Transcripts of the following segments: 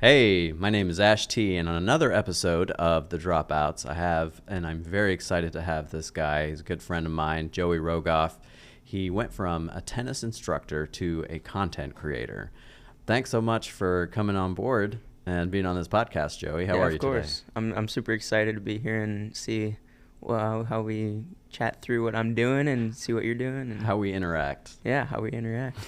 Hey, my name is Ash T, and on another episode of the Dropouts, I'm very excited to have this guy. He's a good friend of mine, Joey Rogoff. He went from a tennis instructor to a content creator. Thanks so much for coming on board and being on this podcast, Joey. How are you today? Of course. I'm super excited to be here and see how we chat through what I'm doing and see what you're doing. And how we interact. Yeah, how we interact.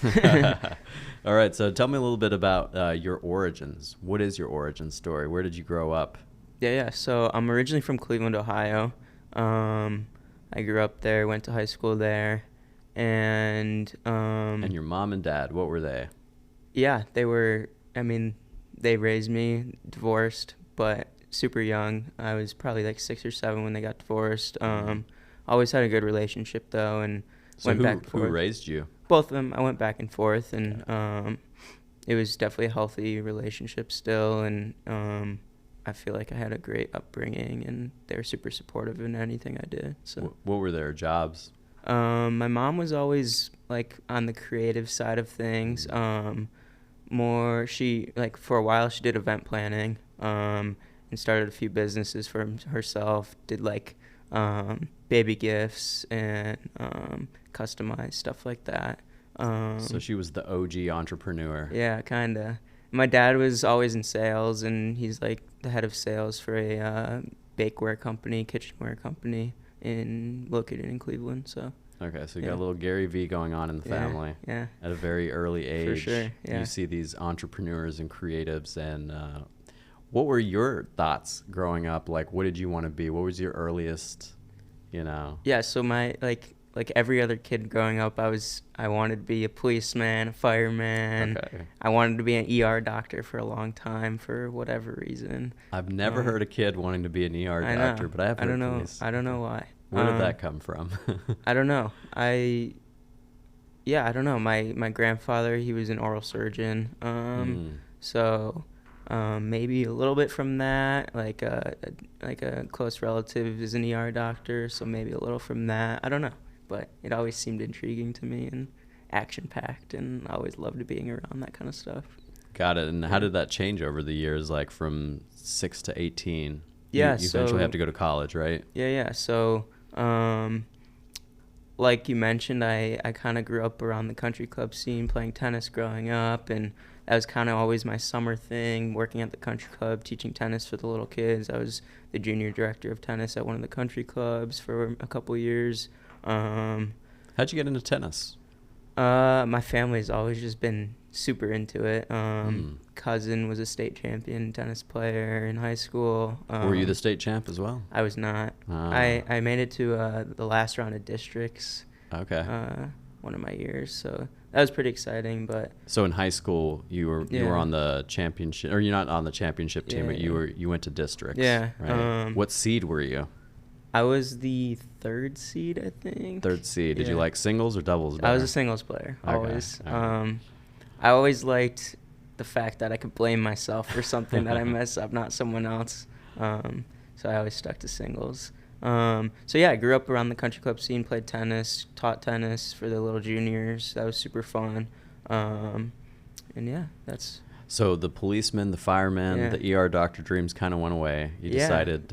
All right, so tell me a little bit about your origins. What is your origin story? Where did you grow up? Yeah. So I'm originally from Cleveland, Ohio. I grew up there, went to high school there, and your mom and dad, what were they? Yeah, they were. I mean, they raised me, divorced, but super young. I was probably like 6 or 7 when they got divorced. Always had a good relationship though, and went back and forth. Who raised you? Both of them. I went back and forth, and it was definitely a healthy relationship still, and I feel like I had a great upbringing, and they were super supportive in anything I did. So what were their jobs? My mom was always like on the creative side of things. She like for a while she did event planning, and started a few businesses for herself. Did like baby gifts and customized stuff like that. So she was the OG entrepreneur. Yeah, kinda. My dad was always in sales, and he's like the head of sales for a bakeware company, kitchenware company located in Cleveland. So. Okay, so you got a little Gary V going on in the family. Yeah. At a very early age. For sure. Yeah. You see these entrepreneurs and creatives, and what were your thoughts growing up? Like, what did you want to be? What was your earliest, Yeah, so my like every other kid growing up, I wanted to be a policeman, a fireman. Okay. I wanted to be an ER doctor for a long time for whatever reason. I've never heard a kid wanting to be an ER doctor, but I have heard police. I don't know why. Where did that come from? I don't know. I don't know. My grandfather, he was an oral surgeon. So maybe a little bit from that. Like a close relative is an ER doctor, so maybe a little from that. I don't know, but it always seemed intriguing to me and action-packed, and I always loved being around that kind of stuff. Got it. And how did that change over the years, like from 6 to 18? Yeah, you eventually have to go to college, right? Yeah. So, like you mentioned, I kind of grew up around the country club scene, playing tennis growing up, and that was kind of always my summer thing, working at the country club, teaching tennis for the little kids. I was the junior director of tennis at one of the country clubs for a couple years. How'd you get into tennis? My family's always just been super into it. Cousin was a state champion tennis player in high school. Were you the state champ as well? I was not. I made it to the last round of districts. Okay. One of my years, so that was pretty exciting. But so in high school, you were on the championship, or you're not on the championship team, but you went to districts. Yeah. Right? What seed were you? I was the 3rd seed, I think. 3rd seed. Did you like singles or doubles better? I was a singles player, always. Okay. I always liked the fact that I could blame myself for something that I mess up, not someone else. So I always stuck to singles. So yeah, I grew up around the country club scene, played tennis, taught tennis for the little juniors. That was super fun. And yeah, that's... So the policeman, the fireman, the ER doctor dreams kind of went away. You decided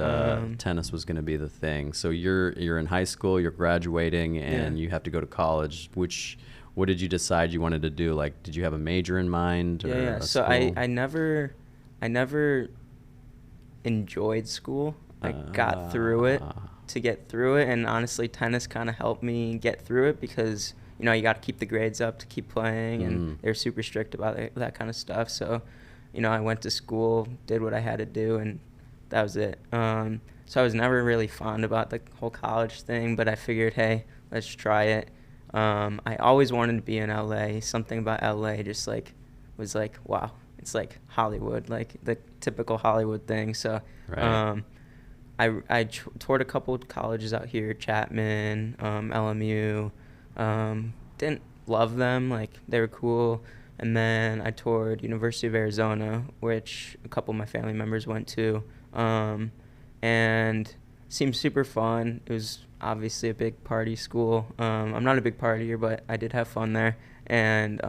tennis was going to be the thing. So you're in high school, you're graduating, and you have to go to college. What did you decide you wanted to do? Like, did you have a major in mind? Or So I never enjoyed school. I got through it to get through it, and honestly, tennis kind of helped me get through it because you got to keep the grades up to keep playing, and they're super strict about that kind of stuff. So, I went to school, did what I had to do, and that was it. So I was never really fond about the whole college thing, but I figured, hey, let's try it. I always wanted to be in LA. Something about LA just was like, wow, it's like Hollywood, like the typical Hollywood thing. So, right. I toured a couple of colleges out here, Chapman, LMU. Didn't love them, like they were cool. And then I toured University of Arizona, which a couple of my family members went to, and seemed super fun. It was obviously a big party school. I'm not a big partier, but I did have fun there, and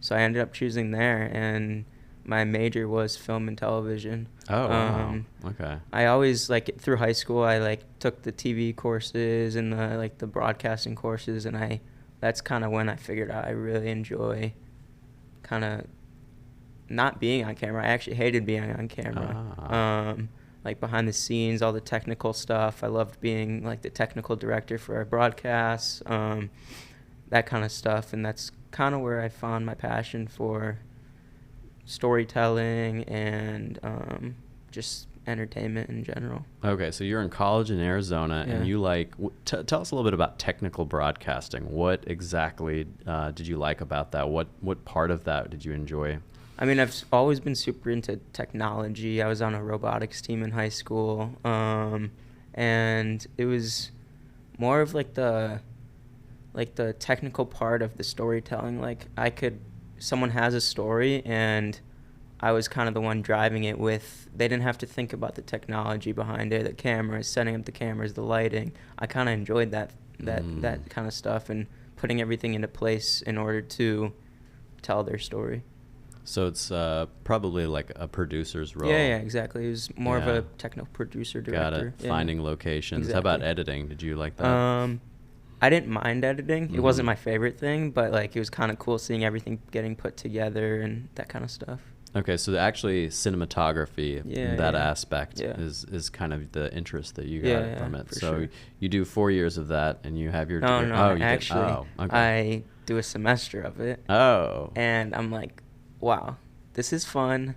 so I ended up choosing there, and my major was film and television. Oh, wow. Okay. I always, like, through high school, I, like, took the TV courses and the broadcasting courses, and that's kind of when I figured out I really enjoy kind of not being on camera. I actually hated being on camera. Like, behind the scenes, all the technical stuff. I loved being, like, the technical director for our broadcasts, that kind of stuff. And that's kind of where I found my passion for storytelling and just entertainment in general. Okay, so you're in college in Arizona, and you like tell us a little bit about technical broadcasting. What exactly did you like about that? What part of that did you enjoy? I mean, I've always been super into technology. I was on a robotics team in high school, and it was more of like the technical part of the storytelling. Like, someone has a story, and I was kind of the one driving it with. They didn't have to think about the technology behind it, the cameras, setting up the cameras, the lighting. I kind of enjoyed that kind of stuff and putting everything into place in order to tell their story. So it's probably like a producer's role. Yeah, exactly. It was more of a technical producer, director. Got it. Finding locations. Exactly. How about editing? Did you like that? I didn't mind editing. It wasn't my favorite thing, but like it was kind of cool seeing everything getting put together and that kind of stuff. Okay, so actually cinematography, that aspect is kind of the interest that you got from it. So sure. You do 4 years of that, and you have your degree. No, actually, okay. I do a semester of it. Oh. And I'm like, wow, this is fun,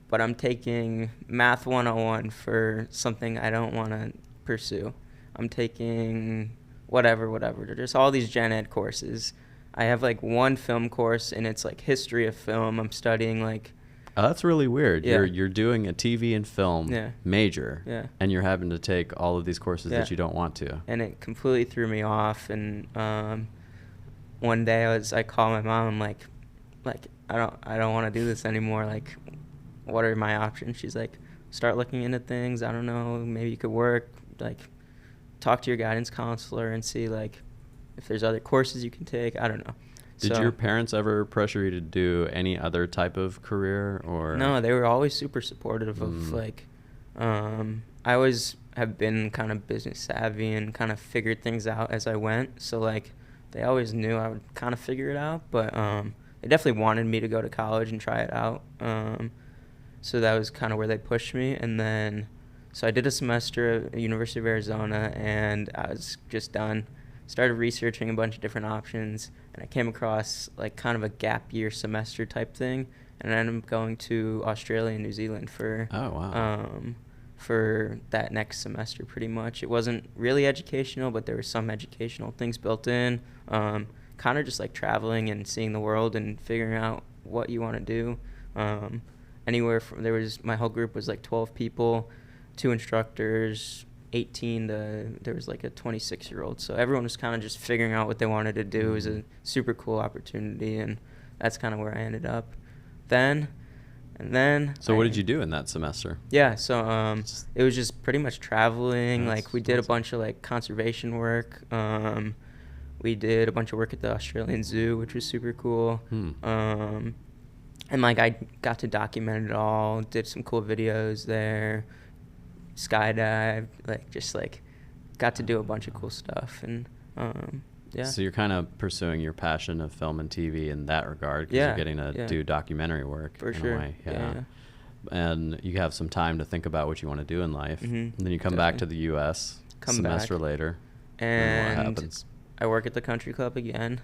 but I'm taking Math 101 for something I don't want to pursue. I'm taking whatever. There's all these gen ed courses. I have like one film course, and it's like history of film. I'm studying like... Oh, that's really weird. Yeah. You're doing a TV and film major, and you're having to take all of these courses that you don't want to. And it completely threw me off. And one day I called my mom. I'm like, I don't want to do this anymore. Like, what are my options? She's like, start looking into things. I don't know. Maybe you could work. Like, talk to your guidance counselor and see like if there's other courses you can take. I don't know. Did your parents ever pressure you to do any other type of career, or? No, they were always super supportive of like, I always have been kind of business savvy and kind of figured things out as I went. So like, they always knew I would kind of figure it out, but they definitely wanted me to go to college and try it out. So that was kind of where they pushed me. And then, so I did a semester at University of Arizona, and I was just done. Started researching a bunch of different options, and I came across like kind of a gap year semester type thing, and I ended up going to Australia and New Zealand for for that next semester. Pretty much, it wasn't really educational, but there were some educational things built in. Kind of just like traveling and seeing the world and figuring out what you want to do. Anywhere from my whole group was like 12 people, 2 instructors, 18 to there was like a 26-year-old. So everyone was kind of just figuring out what they wanted to do. It was a super cool opportunity, and that's kind of where I ended up then. And then So what did you do in that semester? Yeah, so it was just pretty much traveling. Like we did a bunch of like conservation work. We did a bunch of work at the Australian Zoo, which was super cool. And like I got to document it all, did some cool videos there, skydived, got to do a bunch of cool stuff. And So you're kind of pursuing your passion of film and TV in that regard, because you're getting to do documentary work for in sure. a way. And you have some time to think about what you want to do in life. And then you come back to the U.S. semester later. And what happens? I work at the country club again.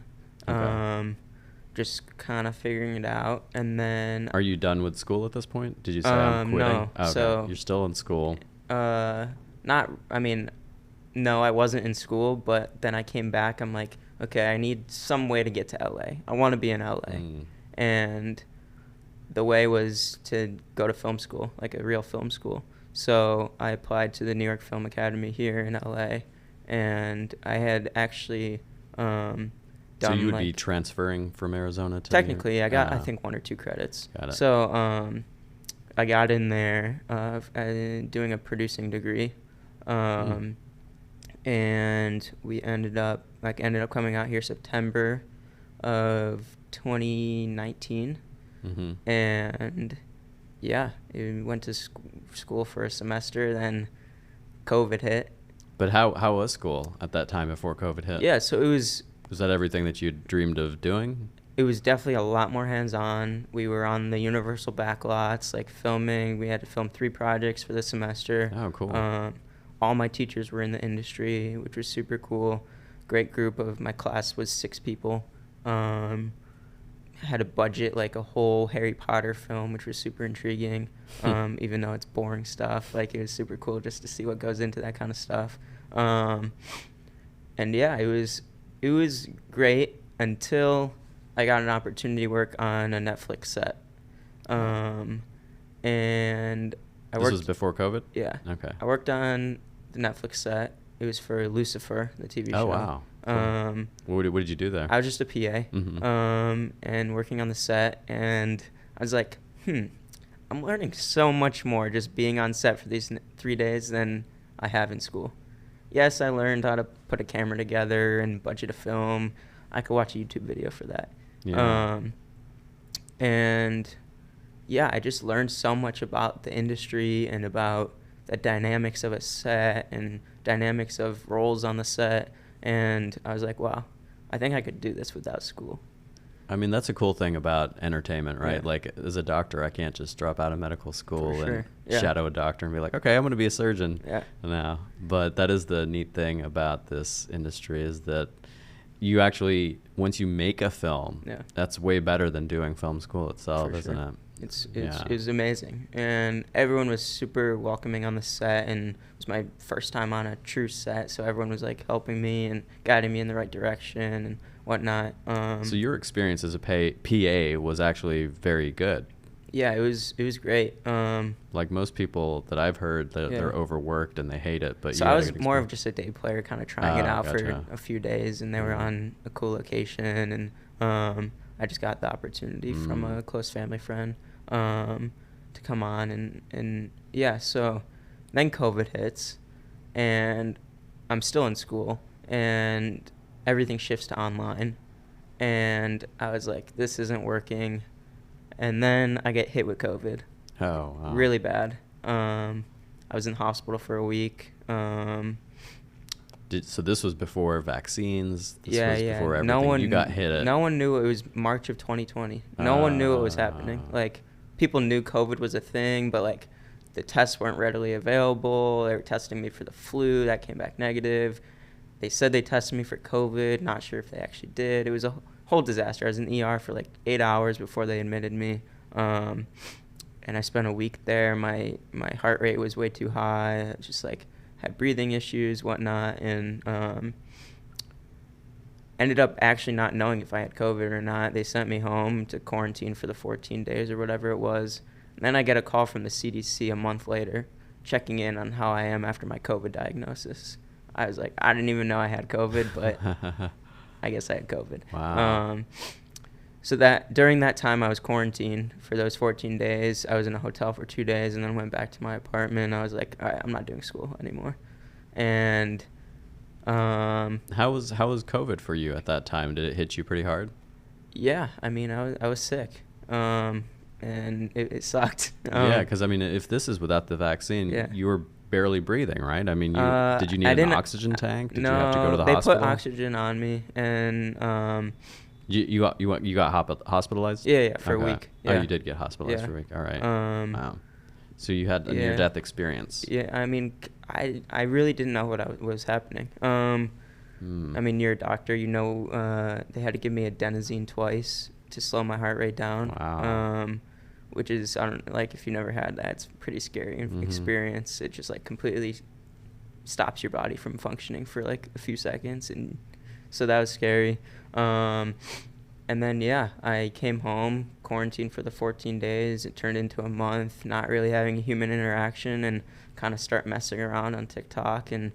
Okay. Just kind of figuring it out. And then... Are you done with school at this point? Did you say I'm quitting? No. Okay. So you're still in school. No, I wasn't in school, but then I came back. I'm like, okay, I need some way to get to LA. I want to be in LA. And the way was to go to film school, like a real film school. So I applied to the New York Film Academy here in LA, and I had actually done. So you would be transferring from Arizona to technically, New York? I got I think 1 or 2 credits. Got it. So I got in there doing a producing degree. And we ended up coming out here September of 2019. And yeah, I went to school for a semester, then COVID hit. But how was school at that time before COVID hit? Yeah, so it was... Was that everything that you dreamed of doing? It was definitely a lot more hands-on. We were on the Universal backlots, like filming. We had to film 3 projects for the semester. Oh, cool. All my teachers were in the industry, which was super cool. Great group of my class was 6 people. Had a budget like a whole Harry Potter film, which was super intriguing. Even though it's boring stuff, like it was super cool just to see what goes into that kind of stuff. And yeah, it was great until I got an opportunity to work on a Netflix set. And I worked... This was before COVID? Yeah. Okay. I worked on the Netflix set. It was for Lucifer, the TV show. Oh, wow. Cool. What did you do there? I was just a PA, and working on the set, and I was like, I'm learning so much more just being on set for these 3 days than I have in school. Yes, I learned how to put a camera together and budget a film. I could watch a YouTube video for that. Yeah. And yeah, I just learned so much about the industry and about the dynamics of a set and dynamics of roles on the set. And I was like, wow, I think I could do this without school. I mean, that's a cool thing about entertainment, right? Yeah. Like, as a doctor, I can't just drop out of medical school and Yeah. shadow a doctor and be like, okay, I'm going to be a surgeon now. But that is the neat thing about this industry, is that you actually, once you make a film, that's way better than doing film school itself, isn't it? It was amazing, and everyone was super welcoming on the set, and it was my first time on a true set, so everyone was like helping me and guiding me in the right direction and whatnot. So your experience as a PA was actually very good. Yeah, it was great. Like most people that I've heard, they're overworked and they hate it. But so I was more of just a day player, kind of trying it out for a few days, and they were on a cool location, and I just got the opportunity from a close family friend to come on, and yeah. So then COVID hits, and I'm still in school, and everything shifts to online, and I was like, this isn't working. And then I get hit with COVID. Oh, wow. Really bad. I was in the hospital for a week. So this was before vaccines? This was before everything. You got hit. No one knew. It was March of 2020. No one knew what was happening. Like, people knew COVID was a thing, but, like, the tests weren't readily available. They were testing me for the flu. That came back negative. They said they tested me for COVID. Not sure if they actually did. It was a whole disaster. I was in ER for like 8 hours before they admitted me, and I spent a week there. My heart rate was way too high. I just like had breathing issues, whatnot, and ended up actually not knowing if I had COVID or not. They sent me home to quarantine for the 14 days or whatever it was. And then I get a call from the CDC a month later, checking in on how I am after my COVID diagnosis. I was like, I didn't even know I had COVID, but I guess I had COVID. Wow. So that during that time I was quarantined for those 14 days. I was in a hotel for 2 days and then went back to my apartment. I was like, all right, I'm not doing school anymore. And how was COVID for you at that time? Did it hit you pretty hard? Yeah, I mean, I was sick. And it sucked. Yeah, because I mean, if this is without the vaccine, you were barely breathing, right? I mean, did you need an oxygen tank? Did you have to go to the hospital? They put oxygen on me, and you got hospitalized? Yeah, for a week. Yeah. Oh, you did get hospitalized for a week. All right. Wow. So you had a near-death experience. Yeah, I mean, I really didn't know what was happening. I mean, you're a doctor, you know, they had to give me adenosine twice to slow my heart rate down. Wow. Which is, I don't like, if you never had that, it's a pretty scary experience. It just like completely stops your body from functioning for like a few seconds, and so that was scary. And then I came home, quarantined for the 14 days. It turned into a month, not really having a human interaction, and kind of start messing around on TikTok and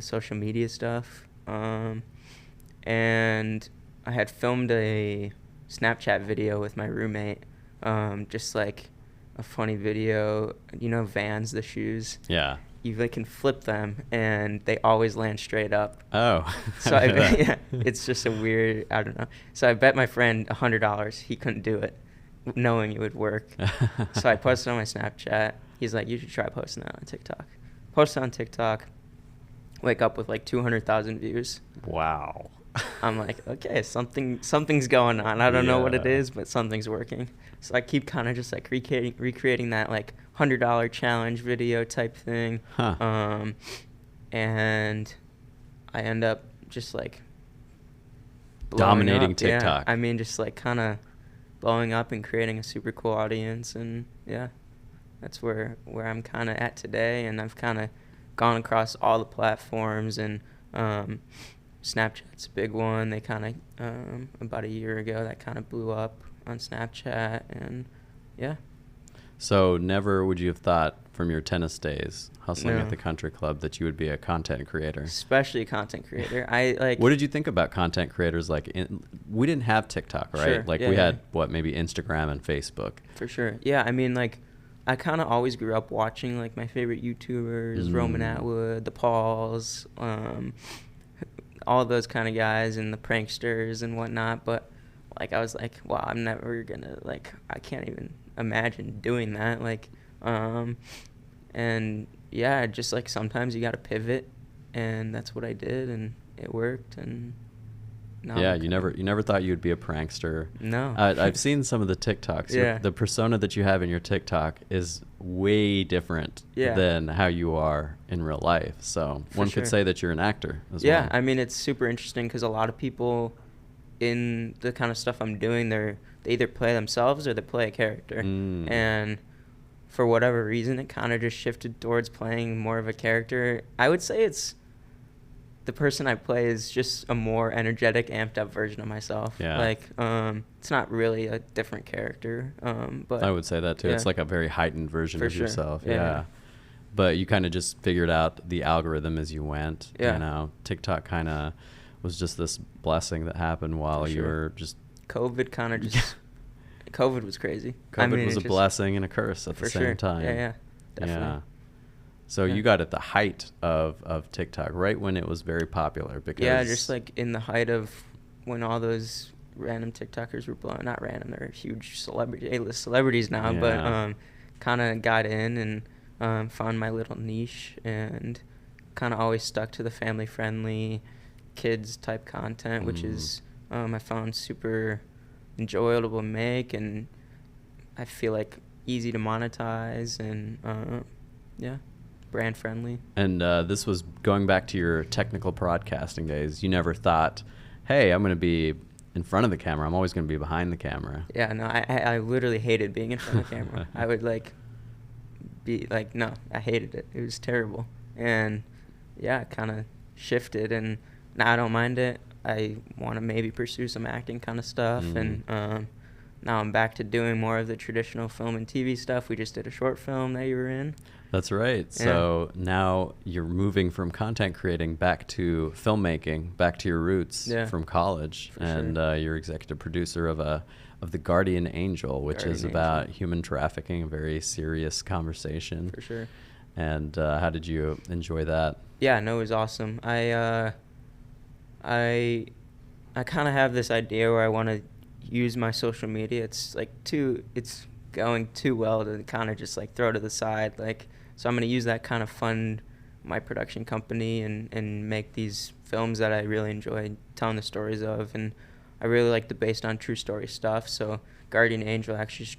social media stuff. And I had filmed a Snapchat video with my roommate. Just like a funny video, you know, Vans, the shoes. Yeah. You can flip them and they always land straight up. Oh. So it's just a weird, I don't know. So I bet my friend $100 he couldn't do it. knowing it would work. So I posted on my Snapchat. He's like, you should try posting that on TikTok. Posted on TikTok. Wake up with like 200,000 views. Wow. I'm like, okay, something's going on. I don't know what it is, but something's working. So I keep kind of just like recreating that like $100 challenge video type thing. And I end up just like dominating up. TikTok. Yeah, I mean, just like kind of blowing up and creating a super cool audience. And yeah, that's where I'm kind of at today. And I've kind of gone across all the platforms, and Snapchat's a big one. They kind of about a year ago that kind of blew up on Snapchat, and yeah. So never would you have thought from your tennis days hustling No. at the country club that you would be a content creator? Especially a content creator. I like. What did you think about content creators? Like, we didn't have TikTok, right? Sure. Like Yeah, we yeah. had maybe Instagram and Facebook. For sure. Yeah, I mean, like, I kind of always grew up watching like my favorite YouTubers, Roman Atwood, the Pauls, all those kind of guys, and the pranksters and whatnot. But like, I was like, wow, I'm never gonna, like, I can't even imagine doing that. Like, and yeah, just like sometimes you gotta pivot, and that's what I did, and it worked. And now Yeah, I'm you never thought you'd be a prankster. No. I've seen some of the TikToks. Yeah. The persona that you have in your TikTok is way different Yeah. than how you are in real life. So one sure. could say that you're an actor as Yeah, well. I mean, it's super interesting because a lot of people in the kind of stuff I'm doing, they either play themselves or they play a character. And for whatever reason, it kind of just shifted towards playing more of a character. I would say it's the person I play is just a more energetic, amped up version of myself. Yeah. Like, it's not really a different character. But I would say that too. yeah. It's like a very heightened version For of sure. yourself. Yeah. Yeah. But you kind of just figured out the algorithm as you went. Yeah. You know, TikTok kind of was just this blessing that happened while For you sure. were just. COVID kind of just. COVID was crazy. COVID was a blessing and a curse at the same sure. time. Yeah, definitely. Yeah. So Yeah. you got at the height of TikTok, right when it was very popular. Because Yeah, just like in the height of when all those random TikTokers were blowing. Not random, they're huge A-list celebrities now. Yeah. But kind of got in and found my little niche, and kind of always stuck to the family-friendly, kids type content, which is I found super enjoyable to make, and I feel like easy to monetize, and yeah, brand friendly. And this was going back to your technical broadcasting days. You never thought, hey, I'm going to be in front of the camera. I'm always going to be behind the camera. Yeah, no, I literally hated being in front of the camera. I would be like, no, I hated it. It was terrible. And yeah, it kind of shifted, and now I don't mind it. I want to maybe pursue some acting kind of stuff, and now I'm back to doing more of the traditional film and TV stuff. We just did a short film that you were in. That's right. Yeah. So now you're moving from content creating back to filmmaking, back to your roots from college, and you're executive producer of The Guardian Angel, which is about human trafficking, a very serious conversation. For sure. And how did you enjoy that? Yeah, no, it was awesome. I kind of have this idea where I want to use my social media. It's going too well to kind of just like throw to the side. Like, so I'm going to use that kind of fund my production company and make these films that I really enjoy telling the stories of. And I really like the based on true story stuff. So Guardian Angel actually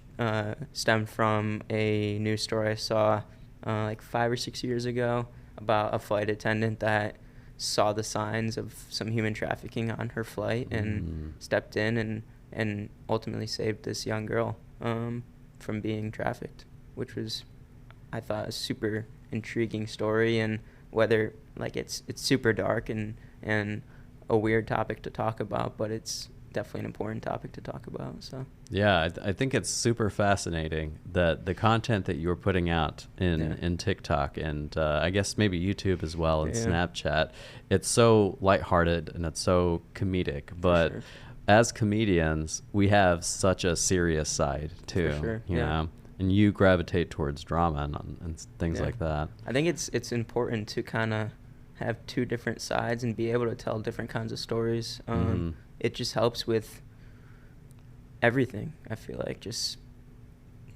stemmed from a news story I saw like 5 or 6 years ago about a flight attendant that saw the signs of some human trafficking on her flight and stepped in and ultimately saved this young girl from being trafficked, which was, I thought, a super intriguing story. And whether like it's super dark and a weird topic to talk about, but it's definitely an important topic to talk about. So yeah, I think it's super fascinating that the content that you're putting out in TikTok and I guess maybe YouTube as well and Snapchat, it's so lighthearted and it's so comedic, but as comedians we have such a serious side too. You know, and you gravitate towards drama and things like that. I think it's important to kind of have two different sides and be able to tell different kinds of stories. It just helps with everything. I feel like just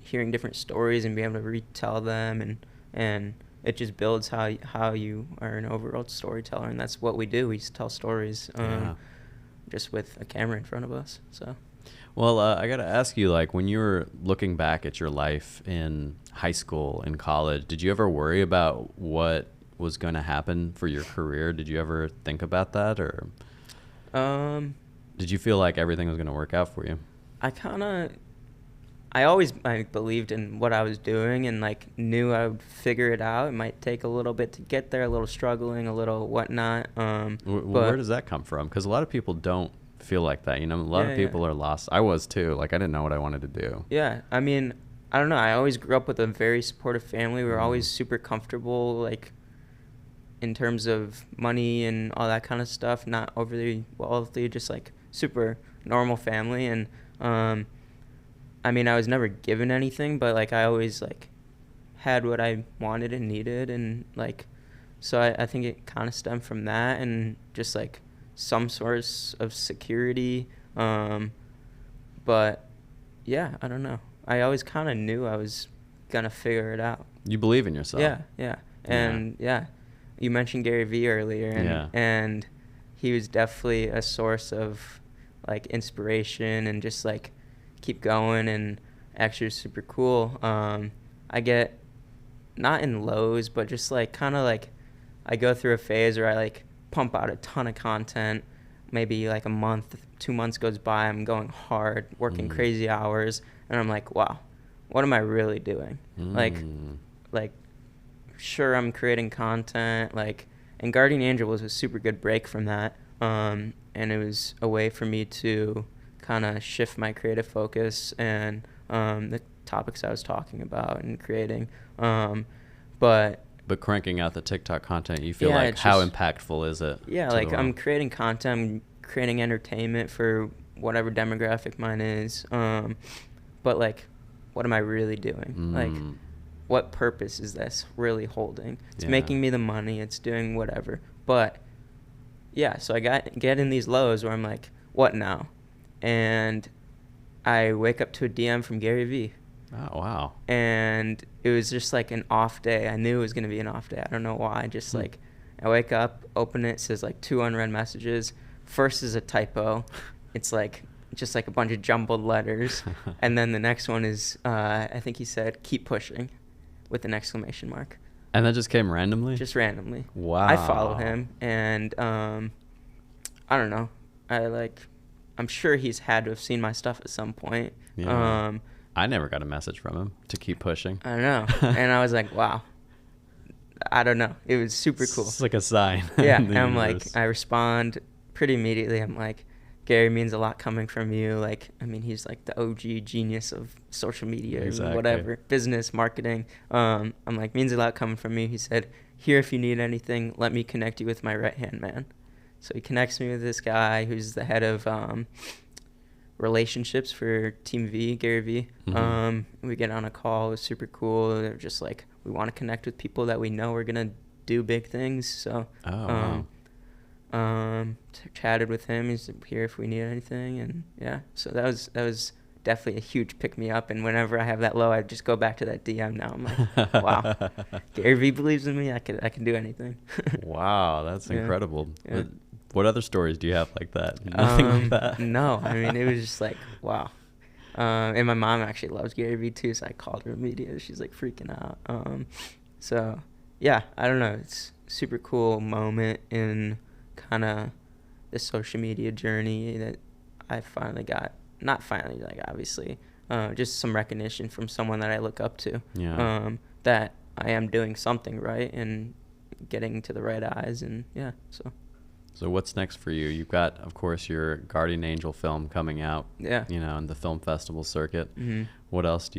hearing different stories and being able to retell them, and it just builds how you are an overall storyteller, and that's what we do. We just tell stories, just with a camera in front of us. So. Well, I got to ask you, like, when you were looking back at your life in high school and college, did you ever worry about what was going to happen for your career? Did you ever think about that, or did you feel like everything was going to work out for you? I always believed in what I was doing, and like knew I would figure it out. It might take a little bit to get there, a little struggling, a little whatnot. Where does that come from? Because a lot of people don't feel like that, a lot of people are lost. I was too. Like, I didn't know what I wanted to do. I mean, I don't know, I always grew up with a very supportive family. We were always super comfortable, like in terms of money and all that kind of stuff, not overly wealthy, just like super normal family. And I mean, I was never given anything, but like I always like had what I wanted and needed, and like so I think it kind of stemmed from that, and just like some source of security. But yeah, I don't know, I always kind of knew I was gonna figure it out. You believe in yourself. And you mentioned Gary Vee earlier, and he was definitely a source of like inspiration and just like keep going, and actually super cool. I get not in lows, but just like kind of like I go through a phase where I like pump out a ton of content. Maybe like a month, 2 months goes by, I'm going hard, working crazy hours, and I'm like, wow, what am I really doing? Like sure, I'm creating content, like, and Guardian Angel was a super good break from that, and it was a way for me to kind of shift my creative focus and the topics I was talking about and creating. But cranking out the TikTok content, you feel like how impactful is it? Yeah, like I'm creating content, I'm creating entertainment for whatever demographic mine is. But like, what am I really doing? Like, what purpose is this really holding? It's making me the money, it's doing whatever. But yeah, so I get in these lows where I'm like, what now? And I wake up to a DM from Gary Vee. Oh, wow. And it was just like an off day. I knew it was going to be an off day. I don't know why. Just like, I wake up, open it, says like 2 unread messages. First is a typo. It's like just like a bunch of jumbled letters. And then the next one is, I think he said, keep pushing, with an exclamation mark. And that just came randomly? Just randomly. Wow. I follow him, and I don't know. I'm sure he's had to have seen my stuff at some point. Yeah. I never got a message from him to keep pushing. I know. And I was like, wow. I don't know. It was super cool. It's like a sign. Yeah. And I'm like, I respond pretty immediately. I'm like, Gary, means a lot coming from you. Like, I mean, he's like the OG genius of social media, exactly. Whatever, business, marketing. I'm like, means a lot coming from you. He said, here, if you need anything, let me connect you with my right-hand man. So he connects me with this guy who's the head of relationships for Team V, Gary Vee. We get on a call. It was super cool. They're just like, we want to connect with people that we know are going to do big things. So chatted with him. He's here if we need anything. And yeah, so that was definitely a huge pick me up. And whenever I have that low, I just go back to that DM now. I'm like, wow, Gary Vee believes in me. I can do anything. Wow, that's incredible. Yeah. What other stories do you have like that? Nothing like that? No, I mean, it was just like, wow. And my mom actually loves Gary Vee too, so I called her immediately. She's like freaking out. So yeah, I don't know. It's a super cool moment in kind of the social media journey that I finally got. Not finally, like obviously, just some recognition from someone that I look up to. Yeah. That I am doing something right and getting to the right eyes, and yeah, So what's next for you? You've got, of course, your Guardian Angel film coming out. Yeah. In the film festival circuit. Mm-hmm. What else are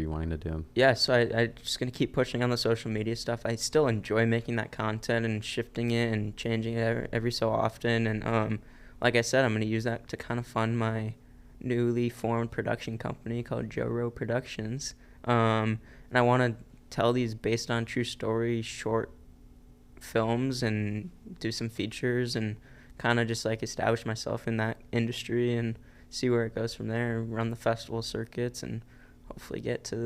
you wanting to do? Yeah, so I just gonna keep pushing on the social media stuff. I still enjoy making that content and shifting it and changing it every so often. And like I said, I'm gonna use that to kind of fund my newly formed production company called Joe Rowe Productions. And I want to tell these based on true story short films and do some features and kind of just like establish myself in that industry and see where it goes from there. Run the festival circuits and hopefully get to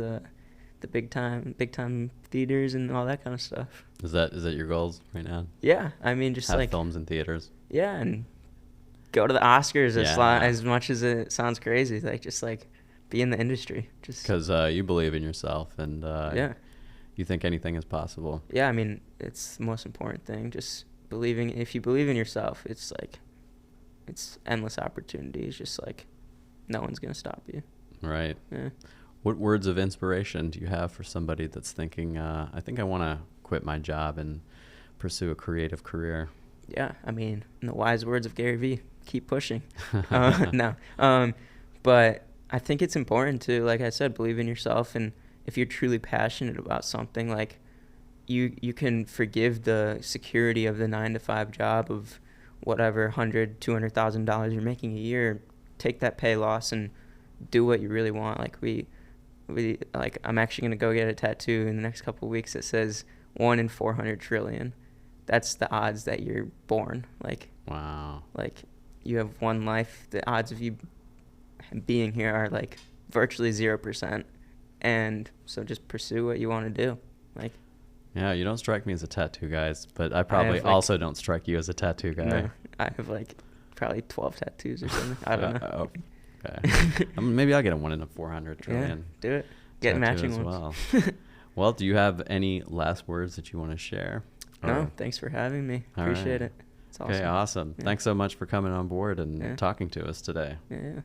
the big time theaters and all that kind of stuff. Is that your goals right now? Yeah, I mean, just have like films in theaters. Yeah, and go to the Oscars Yeah. as much as it sounds crazy. Like just like be in the industry. Just Because you believe in yourself and yeah. you think anything is possible. Yeah, I mean, it's the most important thing. Just believing. If you believe in yourself, it's like it's endless opportunities. Just like no one's gonna stop you. Right. Yeah. What words of inspiration do you have for somebody that's thinking, I think I want to quit my job and pursue a creative career? Yeah, I mean, in the wise words of Gary Vee, keep pushing. No, but I think it's important to, like I said, believe in yourself. And if you're truly passionate about something, like you can forgive the security of the 9-to-5 job of whatever $100,000-$200,000 you're making a year. Take that pay loss and do what you really want. Like we like I'm actually gonna go get a tattoo in the next couple of weeks that says 1 in 400 trillion. That's the odds that you're born. Like Wow. like you have one life. The odds of you being here are like virtually 0%. And so just pursue what you want to do. Like Yeah, you don't strike me as a tattoo guy, but I probably also don't strike you as a tattoo guy. No, I have like probably 12 tattoos or something. I don't know. Okay. Maybe I'll get a 1 in a 400 trillion. Yeah, do it. Get matching as ones. well. Well, do you have any last words that you want to share? No, thanks for having me. Appreciate it. It's awesome. Okay, awesome. Yeah. Thanks so much for coming on board and talking to us today. Yeah.